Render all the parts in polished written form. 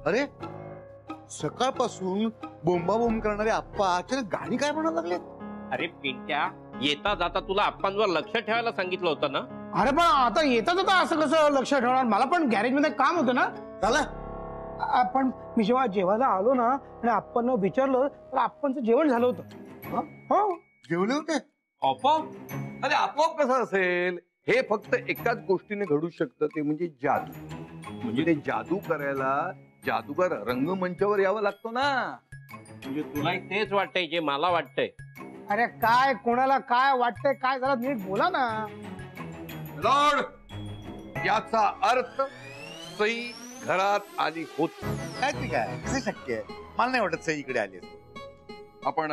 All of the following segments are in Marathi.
अरे सकाळपासून बोंबाबोंब करणारे आप्पा अचानक गाणी काय म्हणायला लागले? अरे पिंट्या, येता जाता तुला आप्पांवर लक्ष ठेवायला सांगितलं होतं ना. अरे पण आता येता जाता असं कसं लक्ष ठेवणार? मला पण गॅरेज मध्ये काम होतं ना. झालं पण मी जेव्हा जेवायला आलो ना आणि आप्पांना विचारलं तर आप्पांचं जेवण झालं होतं. हो जेवले होते आपोआप? अरे आपोआप कसं असेल? हे फक्त एकाच गोष्टीने घडू शकतं, ते म्हणजे जादू. म्हणजे ते जादू करायला जादूगार रंगमंचावर यावं लागतो ना. म्हणजे तुला तेच वाटतंय जे मला वाटतंय? अरे काय कोणाला काय वाटतंय काय जरा नीट बोला ना. लॉर्ड, याचा अर्थ सई घरात आली होती. काय ते काय कसे शक्य आहे? मला नाही वाटत सई इकडे आली. आपण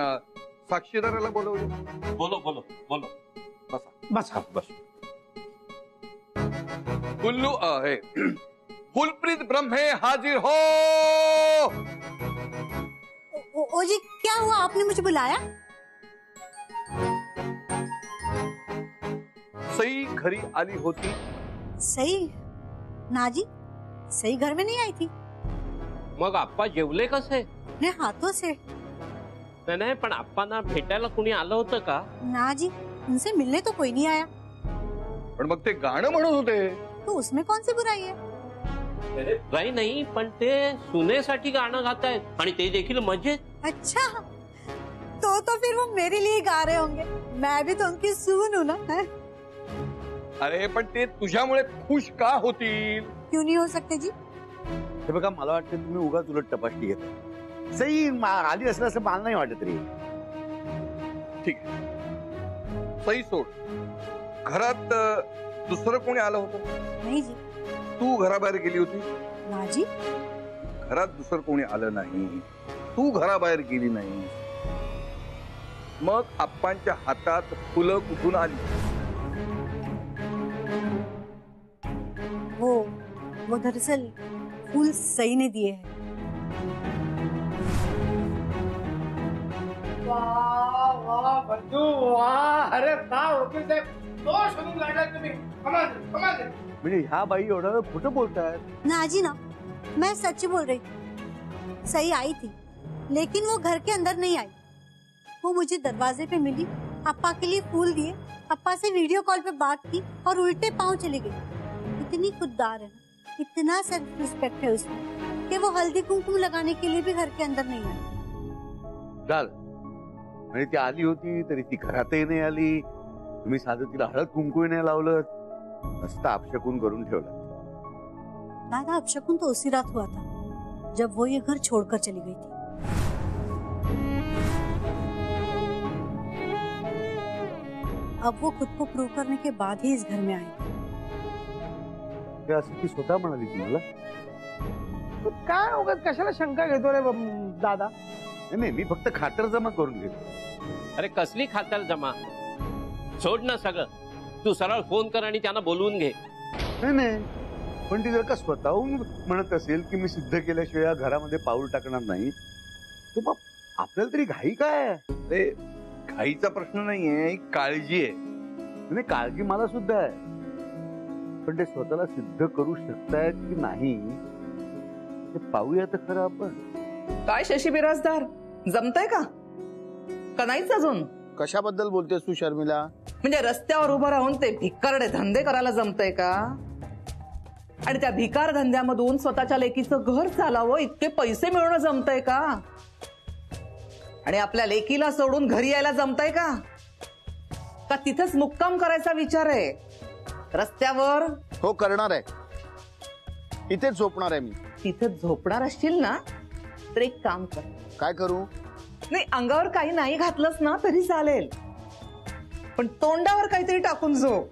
साक्षीदाराला बोलवलं. बोलो बोलो बोलो. बसा बस. कुल्लू है फुलप्रीत ब्रह्मे हाजिर हो. ओ जी क्या हुआ, आपने मुझे बुलाया? सई घरी आली होती. सई? ना जी, सई घर में नहीं आई थी. मग आप्पा जेवले कसे? अपने हाथों से. नाही, पण आप्पांना भेटायला कुणी आलं होतं का? ना जी, उनसे मिलने तो कोई नहीं आया. पण मग ते गाणं म्हणत होते. तो उसमें कौन सी बुराई है? काही नाही, पण ते सुनेसाठी गाणं गातायत आणि ते देखील मजेत. अच्छा, तो फिर वो मेरे लिए गा रहे होंगे. मैं भी तो उनकी सून हूं ना. अरे पण ते तुझ्यामुळे खुश का होतील? क्यों नहीं हो सकते जी? हे बघा, मला वाटतं तुम्ही उगाच उलट तपासणी घेता. सई आली असलं असं मला नाही वाटत रे. ठीक आहे, सई सोड. घरात दुसरं कोणी आलं होतं? नहीं जी. तू घराबाहेर गेली होती? ना जी. घरात दुसरं कोणी आलं नाही, तू घराबाहेर गेली नाही, मग आप्पांच्या हातात फुलं कुठून आली? वो दरअसल फूल सई ने दिए हैं. वाह वाह बंधू वाह. अरे काय वकील साहेब, तो शोधून काढला तुम्ही. कमाल कमाल. म्हणजे ह्या बाई एवढं खोटं बोलतायत. ना जी ना, मैं सच बोल रही थी. सई आई थी लेकिन वो घर के अंदर नहीं आई. वो मुझे दरवाजे पे मिली, अप्पा के लिए फूल दिए, अप्पा से वीडियो कॉल पे बात की और उल्टे पांव चली गई. इतनी खुददार है ना, इतना सेल्फ रिस्पेक्ट है उसमें कि वो हल्दी कुमकुम लगाने के लिए भी घर के अंदर नहीं आई. चाल, म्हणजे ती आली होती तरी ती घरातही नाही आली. तुम्ही साधं तिला हळद कुंकू नाही लावलं, मस्त अपशकुन करून ठेवलं. दादा, अपशकुन तो उसी रात हुआ था जब वो ये घर छोड़कर चली गई थी. अब वो खुद को प्रूव करने के बाद ही इस घर में आई. असं ती स्वतः म्हणाली तुम्हाला? काय उगाच कशाला शंका घेतो रे दादा? नाही, मी फक्त खातर जमा करून घेतो. अरे कसली खातर जमा? सोड ना सगळं. तू सरळ फोन कर आणि त्यांना बोलवून घे. नाही, पण ती जर का स्वतःहून म्हणत असेल की मी सिद्ध केल्याशिवाय घरामध्ये पाऊल टाकणार नाही, तर मग आपल्याला तरी घाई काय? ते घाईचा प्रश्न नाहीये, काळजी आहे. नाही, काळजी मला सुद्धा आहे, पण ते स्वतःला सिद्ध करू शकतायत की नाही ते पाहूया तर खरं आपण. काय शशी बिराजदार, जमतंय का नाहीच अजून? कशाबद्दल बोलतेस तू शर्मिला? म्हणजे रस्त्यावर उभं राहून ते भिकारडे धंदे करायला जमतंय का? आणि त्या भिकार धंद्यामधून स्वतःच्या लेकीचं घर चालावं इतके पैसे मिळवणं जमतंय का? आणि आपल्या लेकीला सोडून घरी यायला जमतंय का? का तिथेच मुक्काम करायचा विचार आहे रस्त्यावर? हो, करणार आहे. इथेच झोपणार आहे मी. तिथेच झोपणार असशील ना तर एक काम कर. काय करू? नाही, अंगावर काही नाही घातलंस ना तरी चालेल, पण तोंडावर काहीतरी टाकून झोप.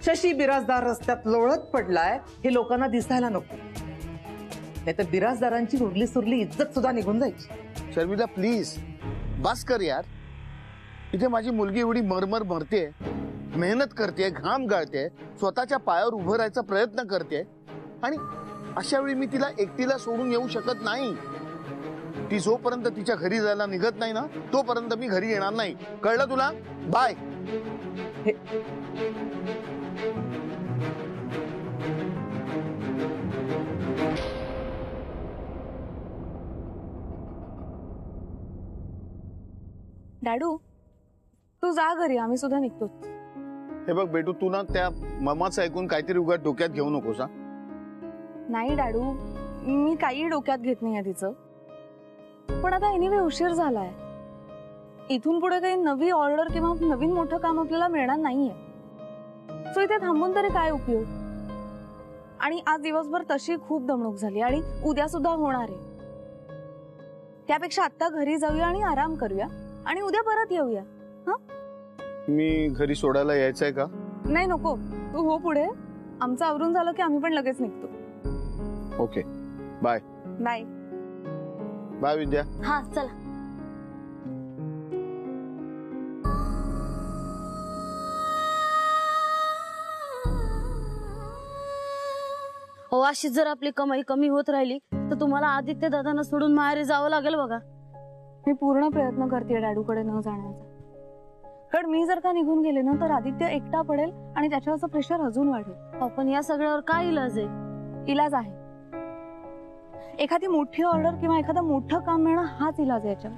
शशी बिराजदार रस्त्यात लोळत पडलाय हे लोकांना दिसायला नको, नाहीतर बिराजदारांची उरली सुरली इज्जत सुद्धा निघून जायची. शर्मिला प्लीज बस कर यार. इथे माझी मुलगी एवढी मरमर मरते मेहनत करते, घाम गाळते, स्वतःच्या पायावर उभं राहायचा प्रयत्न करते, आणि अशा वेळी मी तिला एकटीला सोडून येऊ शकत नाही. ती जोपर्यंत तिच्या घरी जायला निघत नाही ना, तोपर्यंत मी घरी येणार नाही. कळलं तुला? बाय. डॅडू तू जा घरी, आम्ही सुद्धा निघतो. हे बघ बेटू, तू ना त्या ममाचं ऐकून काहीतरी उगाच डोक्यात घेऊ नकोस हा. नाही डॅडू, मी काही डोक्यात घेत नाहीये तिचं. पण आता एनिवे उशीर झालाय. इथून पुढे काही नवी ऑर्डर किंवा नवीन मोठं काम आपल्याला मिळणार नाहीये. सो इथे थांबून तरी काय उपयोग. आणि आज दिवसभर तशी खूप दमणूक झाली आणि उद्या सुद्धा होणार आहे. त्यापेक्षा आता घरी जाऊया आणि आराम करूया आणि उद्या परत येऊया. हा, मी घरी सोडायला यायचंय का? नाही नको, तू हो पुढे. आमचं आवरून झालं की आम्ही पण लगेच निघतो. Okay, bye. Bye. Bye Vidya. हा चला. हो, अशी जर आपली कमाई कमी होत राहिली तर तुम्हाला आदित्य दादांना सोडून माहेरी जावं लागेल बघा. मी पूर्ण प्रयत्न करते डॅडूकडे न जाण्याचा. कारण मी जर का निघून गेले ना तर आदित्य एकटा पडेल आणि त्याच्यावरचं प्रेशर अजून वाढेल. पण या सगळ्यावर काय इलाज आहे? इलाज आहे. एखादी मोठी ऑर्डर किंवा एखादं मोठं काम मिळणं हाच इलाज आहे याच्यावर.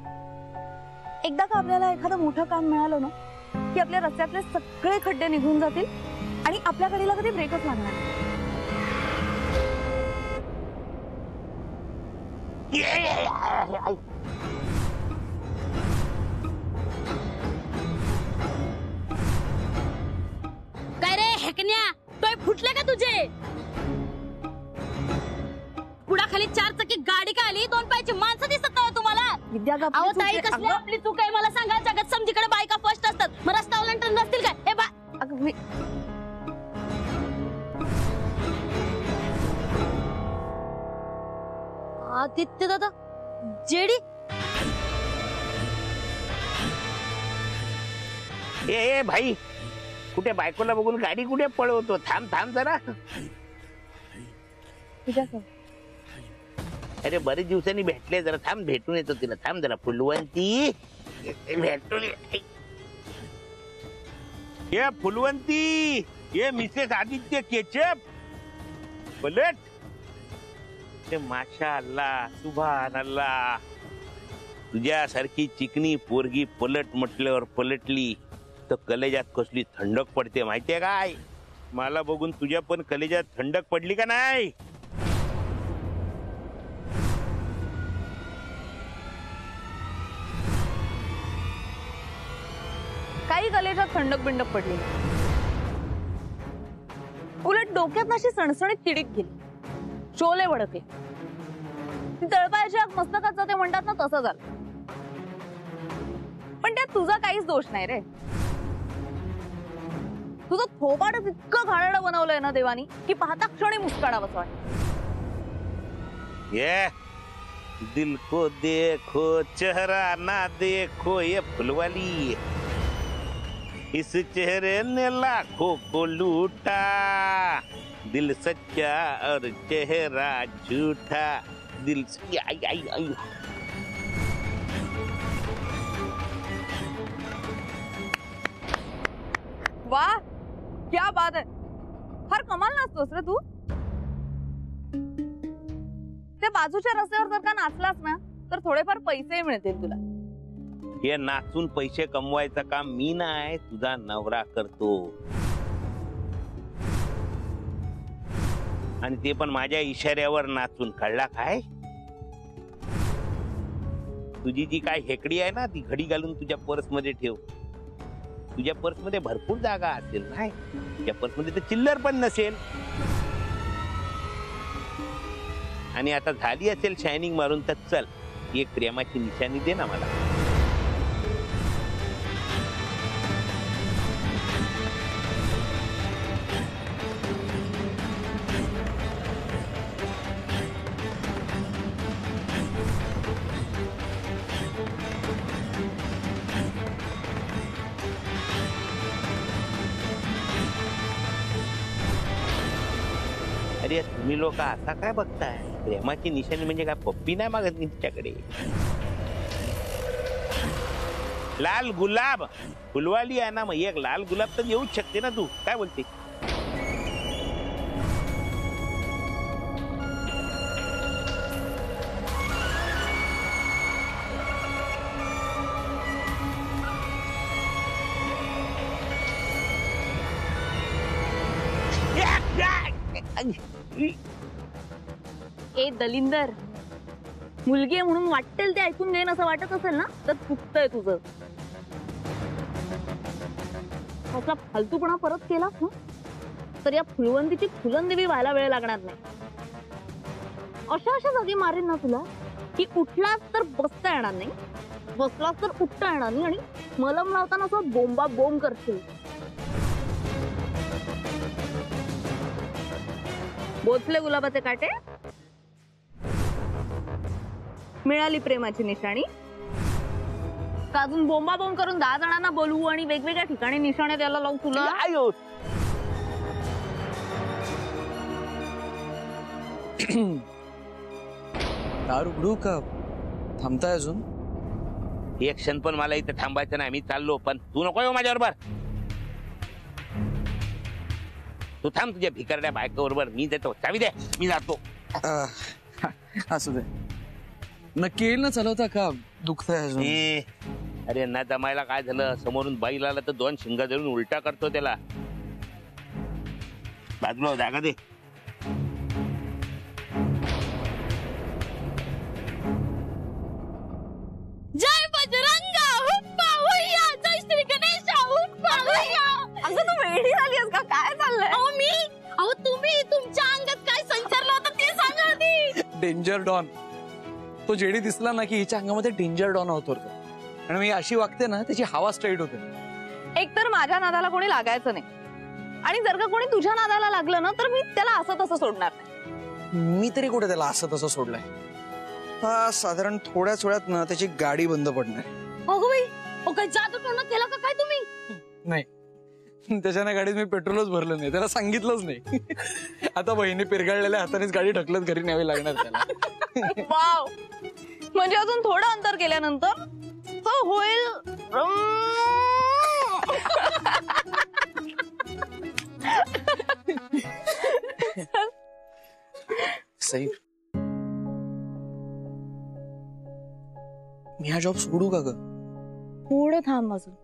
एकदा का आपल्याला एखादं मोठं काम मिळालं ना की आपल्या रस्त्यातले सगळे खड्डे निघून जातील आणि आपल्या गाडीला कधी ब्रेकच लागणार नाही. काय रे हेकण्या, टोय फुटले का तुझे? पुढाखाली 4 चाकी गाडी का आली, 2 पायाची माणसं दिसत नाही तुम्हाला? विद्या ग, अहो ताई, कसली आपली चूक आहे मला सांगा. जगात समजीकडे बायका फर्स्ट असतात, मग रस्ता ओलांडणार नसतील काय? हे बा, अगं आदित्य दादा जेडी. ए भाई, कुठे बायकोला बघून गाडी कुठे पळवतो? थांब थांब जरा. अरे बरेच दिवसांनी भेटले, जरा थांब, भेटून येतो तिला. थांब जरा. फुलवंती भेटून ये. फुलवंती ये. मिसेस आदित्य केचप पलट. माशा अल्लाह, सुभान अल्लाह. तुझ्यासारखी चिकनी पोरगी पलट म्हटल्यावर पलटली तर कलेजात कसली थंडक पडते माहितीये काय? मला बघून तुझ्या पण कलेजात थंडक पडली का नाही? काही कलेजात थंडक बिंडक पडली, उलट डोक्यात अशी सणसणीत तिडीक गेली, शोले वडकले. तळपायाची आग मस्तकात जाते म्हणतात ना, तसं झालं. पण त्यात तुझा काहीच दोष नाही रे. तुझं थोबाडच इतकं घाणेरडं बनवलंय ना देवानी की पाहता क्षणी मुस्काडावंसं वाटतं. ये दिल को देखो चेहरा ना देखो ये फुलवाली, इस चेहरे ने लाखों को लूटा, दिल सच्चा और चेहरा झूठा. दिल आई आई आई. वाह, क्या बात आहे. फार कमाल नाचतोस रे तू. त्या बाजूच्या रस्त्यावर जर का नाचलास ना तर थोडेफार पैसे मिळतील तुला. हे नाचून पैसे कमवायचं काम मी नाही, तुझा नवरा करतो. आणि ते पण माझ्या इशाऱ्यावर नाचून. कळला काय? तुझी जी काय हेकडी आहे ना, ती घडी घालून तुझ्या पर्स मध्ये ठेव. तुझ्या पर्स मध्ये भरपूर जागा असेल. नाही, तुझ्या पर्स मध्ये तर चिल्लर पण नसेल. आणि आता झाली असेल शायनिंग मारून तर चल, एक प्रेमाची निशाणी दे ना मला. अरे तुम्ही लोक आता काय बघताय? प्रेमाची निशाणी म्हणजे काय पप्पी नाही मागत मी तिच्याकडे. लाल गुलाब फुलवाली आहे ना, मग एक लाल गुलाब तर येऊच शकते ना. तू काय बोलते? ए दलिंदर, मुलगी आहे म्हणून वाटेल ते ऐकून घेईन असं वाटत असेल ना, तर चुकतंय तुझं. असा फालतूपणा परत केलास ना तर या फुलवंतीची फुलंदेवी व्हायला वेळ लागणार नाही. अशा जागी मारेन ना तुला की उठलास तर बसता येणार नाही, बसलास तर उठता येणार नाही, आणि मलम लावताना असं बोंबा बोंब करशील. बोचले गुलाबाचे काटे, मिळाली प्रेमाची निशाणी. का अजून बोंबा बोंब करून 10 जणांना बोलवू आणि वेगवेगळ्या ठिकाणी निशाणे द्यायला लावू तुला? दार उघडू का? थांबताय अजून? एक क्षण पण मला इथे थांबायचं नाही. मी चाललो, पण तू नको येऊ माझ्याबरोबर. तू थांब तुझ्या भिकारड्या बायकोबरोबर. मी देतो चावी दे, मी जातो. असू दे. नक्की येईल ना चालवता का? दुखतंय अजून? अरे ना जमायला काय झालं, समोरून बैल आला तर 2 शिंगा धरून उलटा करतो त्याला. बाजूला जागा दे. जय बजरंगा हुप्पा हुय्या, जय श्री गणेशा हुप्पा हुय्या. अगं तू वेडी झालीस का? काय चाललंय? अहो तुम्ही तुमच्या अंगात काय संचारलं होतं ते सांगा आधी. Danger don. तो जेडी दिसला ना की हिच्या अंगामध्ये डेंजर डॉन अवतरतो, आणि मी अशी वागते ना त्याची हवा स्ट्रेट होते. एक तर माझ्या नादाला कोणी लागायचं नाही, आणि जर का कोणी तुझ्या नादाला लागलं ना तर मी त्याला असं तसं सोडणार नाही. मी तरी कुठे त्याला असं तसं सोडलंय? साधारण थोड्याच वेळात ना त्याची गाडी बंद पडणार. अगं बाई, काय जादू टोना केला का काय तुम्ही? नाही, त्याच्याने गाडीत मी पेट्रोलच भरलं नाही, त्याला सांगितलंच नाही. आता बहिणी पिरगाळलेल्या हातानेच गाडी ढकलत घरी न्यावी लागणार त्याला. वाव, म्हणजे अजून थोडं अंतर गेल्यानंतर तो होईल. सई, मी हा जॉब सोडू का ग? थोडं थांब अजून.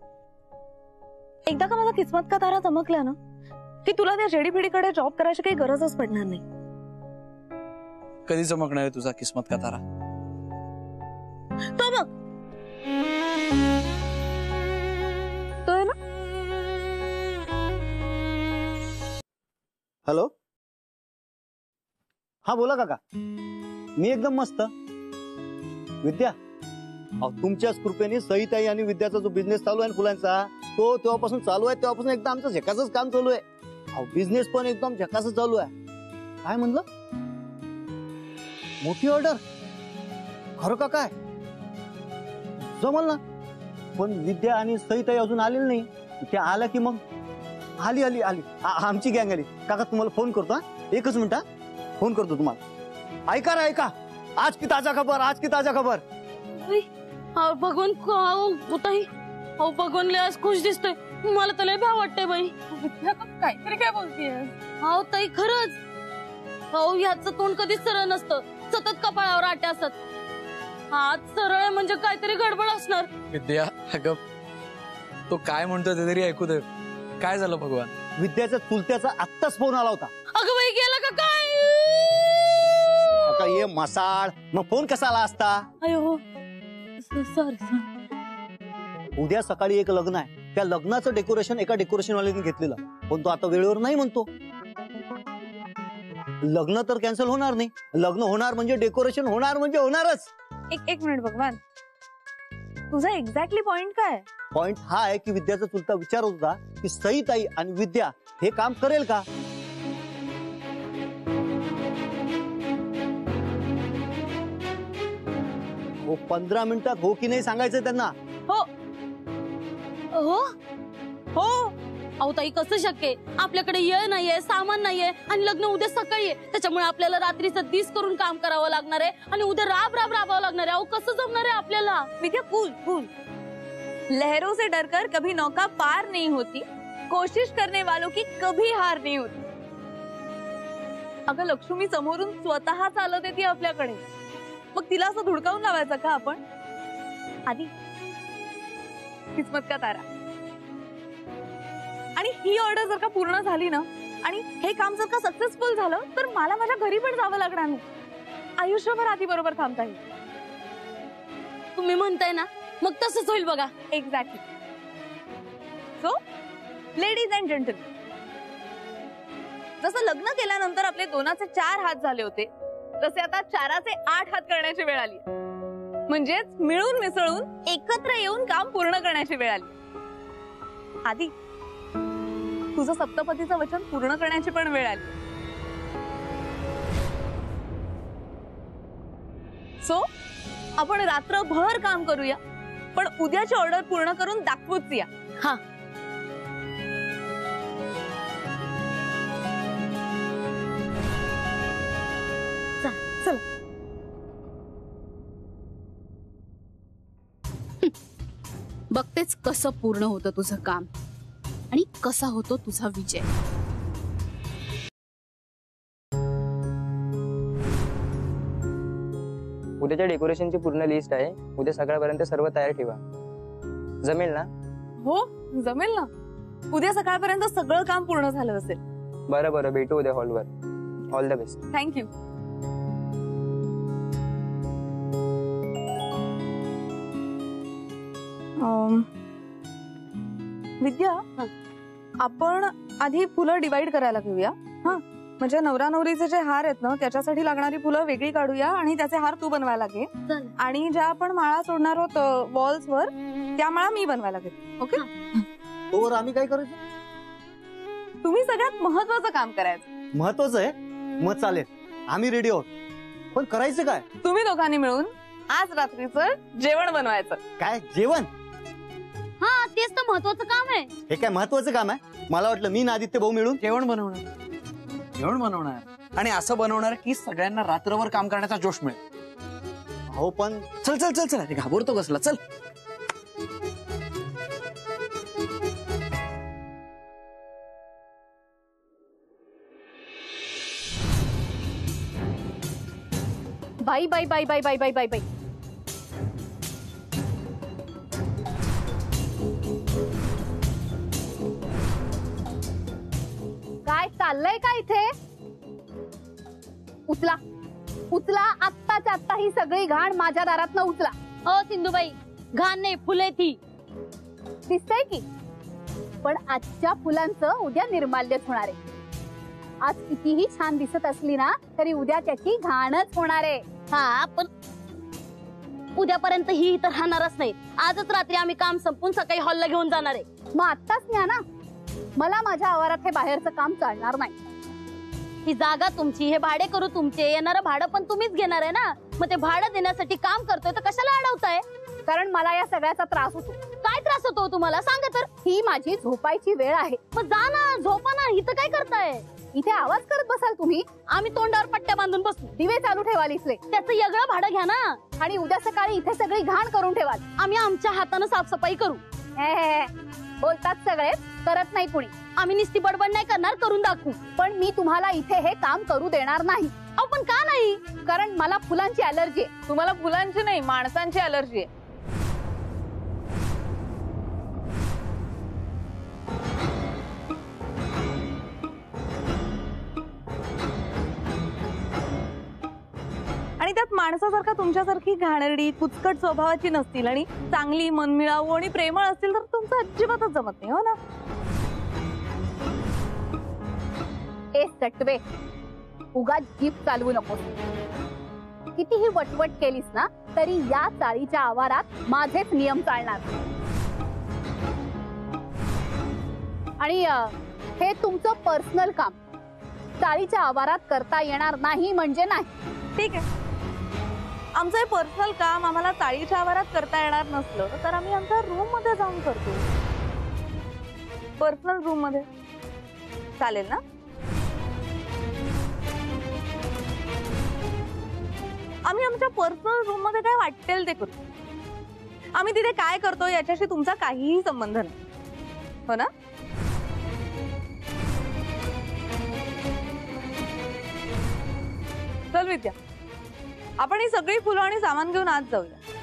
एकदा का माझा किस्मत का तारा चमकला ना की तुला त्या जेडीफिडीकडे जॉब करायची काही गरजच पडणार नाही. कधी चमकणार आहे तुझा किस्मत का तारा? तो मग तो आहे ना. हॅलो, हा बोला काका. मी एकदम मस्त. विद्या, तुमच्याच कृपेने सईताई आणि विद्याचा जो बिझनेस चालू आहे ना फुलांचा, तो तेव्हापासून चालू आहे. तेव्हापासून एकदम आमचं झकासच काम चालू आहे. बिझनेस पण एकदम झकासच चालू आहे. काय म्हणलं? मोठी ऑर्डर? खरं का? काय जमल ना, पण विद्या आणि सईताई अजून आलेली नाही. त्या आल्या की मग आली आली आली आमची गँग आली. काका तुम्हाला फोन करतो. एकच मिनिट, फोन करतो तुम्हाला. ऐका रे ऐका, आज की ताजा खबर, आज की ताजा खबर. भगवान भगवान आज खुश दिसतोय. मला तर लय भ्या वाटतंय बाई. काहीतरी काय बोलतीये? हो ताई, खरंच. हो, ह्याचं तोंड कधीच सरळ नसतं, सतत कपाळावर आटे असतात. हात सरळ आहे म्हणजे काहीतरी गडबड असणार. विद्या, अगं तो काय म्हणतो ते तरी ऐकू दे. काय झालं भगवान? विद्याच्या चुलत्याचा आत्ताच फोन आला होता. अगं बाई, गेला का काय? आता ये मसाळ, मग फोन कसा आला असता? अयो सॉरी. उद्या सकाळी एक लग्न आहे. त्या लग्नाचं डेकोरेशन एका डेकोरेशन वाल्याने घेतलेलं, पण तो आता वेळेवर नाही म्हणतो. लग्न तर कॅन्सल होणार नाही. लग्न होणार म्हणजे डेकोरेशन होणार म्हणजे होणारच. एक मिनिट भगवान, तुझा एक्झॅक्टली पॉइंट काय? पॉइंट हा आहे की विद्याचा चुलता विचारत होता की सईताई आणि विद्या हे काम करेल का. हो, 15 मिनिटात हो की नाही सांगायचं त्यांना. हो हो हो अहो ताई कसं शक्य आहे? आपल्याकडे येळ नाहीये, सामान नाहीये आणि लग्न उद्या सकाळी आहे. त्याच्यामुळे आपल्याला रात्रीचं दिस करून काम करावं लागणार आहे आणि उद्या राबावं लागणार आहे. अहो कसं जमणार आहे आपल्याला? विद्या कूल कूल, लहरों से डरकर कभी नौका पार नहीं होती, कोशिश करने वालों की कभी हार नहीं होती. अगं लक्ष्मी समोरून स्वतः चालत येते आपल्याकडे, मग तिला असं धुडकावून लावायचं का आपण? आधी किस्मत का तारा. आणि ही ऑर्डर जर का पूर्ण झाली ना आणि हे काम जर का सक्सेसफुल झालं तर मला माझ्या घरी पण जावं लागणार नाही. आयुष्यभर आधी बरोबर थांबता येईल. तुम्ही म्हणताय ना, मग तसंच होईल बघा. Exactly. So ladies and gentleman, जसं लग्न केल्यानंतर आपले 2चे 4 हात झाले होते, तसे आता 4चे 8 हात करण्याची वेळ आली. म्हणजेच मिळून मिसळून एकत्र येऊन काम पूर्ण करण्याची वेळ आली. आधी तुझं सप्तपदीचं वचन पूर्ण करण्याची पण वेळ आली. सो आपण रात्रभर काम करूया, पण उद्याची ऑर्डर पूर्ण करून दाखवूच या. हा, चल. बघतेच कसं पूर्ण होतं तुझं काम आणि कसा होतो तुझा विजय. उद्याच्या डेकोरेशनची पूर्ण लिस्ट आहे. उद्या सकाळपर्यंत सर्व तयार ठेवा. जमेल ना? हो जमेल ना. उद्या सकाळपर्यंत सगळं काम पूर्ण झालं असेल. बरं बरं, भेटू उद्या हॉलवर. All the best. Thank you. Vidya, आपण आधी फुलं डिवाइड करायला घेऊया. हा, म्हणजे नवरा नवरीचे जे हार आहेत ना त्याच्यासाठी लागणारी फुलं वेगळी काढूया आणि त्याचे हार तू बनवायला घे. आणि ज्या आपण माळा सोडणार आहोत वॉल्सवर, त्या माळा मी बनवायला घे. ओके? तोवर आम्ही काय करायचं? तुम्ही सगळ्यात महत्वाचं काम करायचं. महत्वाचं आहे? मग चालेल, आम्ही रेडी आहोत. पण करायचं काय? तुम्ही दोघांनी मिळून आज रात्रीचं जेवण बनवायचं. काय जेवण? हा, तेच तर महत्वाचं काम आहे. हे काय महत्वाचं काम आहे? मला वाटलं मी ना आदित्य भाऊ मिळून जेवण बनवणार आणि असं बनवणार की सगळ्यांना रात्रभर काम करण्याचा जोश मिळेल. हो पण चल चल चल चल, घाबरतो कसला? चल. बाई बाई बाई बाई बाई बाई बाई बाई, काय चाललंय का इथे? उचला उचला, आत्ताच्या आत्ता ही सगळी घाण माझ्या दारातनं उचला. हो सिंधुबाई, घाण नाही, फुले ती दिसतंय की. पण आजच्या फुलांचं उद्या निर्माल्यच होणार आहे. आज कितीही छान दिसत असली ना तरी उद्या त्याची घाणच होणार आहे. हा, पण उद्यापर्यंत ही इथं राहणारच नाही. आजच रात्री आम्ही काम संपून सकाळी हॉलला घेऊन जाणार आहे. मग आत्ताच न्या ना. मला माझ्या आवारात हे बाहेरचं काम चालणार नाही. ही जागा तुमची, हे भाडे करू तुमचे, येणारं भाडं पण तुम्हीच घेणार आहे ना. मग ते भाडं देण्यासाठी काम करतोय तर कशाला अडवताय? कारण मला या सगळ्याचा त्रास होतो. काय त्रास होतो तुम्हाला? सांगा तर. ही माझी झोपायची वेळ आहे. मग जा ना, झोपा ना. इथं काय करताय? इथे आवाज करत बसाल तुम्ही? आम्ही तोंडावर पट्ट्या बांधून बसू. दिवे चालू ठेवाल इथले. त्याचं वेगळं भाडं घ्या ना. आणि उद्या सकाळी इथे सगळी घाण करून ठेवाल. आम्ही आमच्या हातानं साफसफाई करू. बोलतात सगळे, करत नाही कुणी. आम्ही नुसती बडबड नाही करणार, करून दाखवू. पण मी तुम्हाला इथे हे काम करू देणार नाही. अहो पण का नाही? कारण मला फुलांची अलर्जी आहे. तुम्हाला फुलांची नाही, माणसांची अलर्जी आहे. आणि त्यात माणसासारखा तुमच्यासारखी घाणेरडी कुचकट स्वभावाची नसतील आणि चांगली मनमिळावू आणि प्रेमळ असतील तर तुमचं अजिबातच जमत नाही. हो ना? ए सटवे, उगाच जीप चालवू नकोस. कितीही वटवट केलीस ना तरी या चाळीच्या आवारात माझेच नियम चालणार. आणि हे तुमचं पर्सनल काम चाळीच्या आवारात करता येणार नाही म्हणजे नाही. ठीक आहे, आमचं हे पर्सनल काम आम्हाला चाळीच्या आवारात करता येणार नसलं तर आम्ही आमच्या रूम मध्ये जाऊन करतो. पर्सनल रूम मध्ये चालेल ना? आम्ही आमच्या पर्सनल रूम मध्ये काय वाटेल ते करू. आम्ही तिथे काय करतो याच्याशी तुमचा काहीही संबंध नाही, हो ना? चल विद्या, आपण ही सगळी फुलं आणि सामान घेऊन आत जाऊया.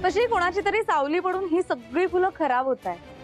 तशी कोणाची तरी सावली पडून ही सगळी फुलं खराब होत आहे.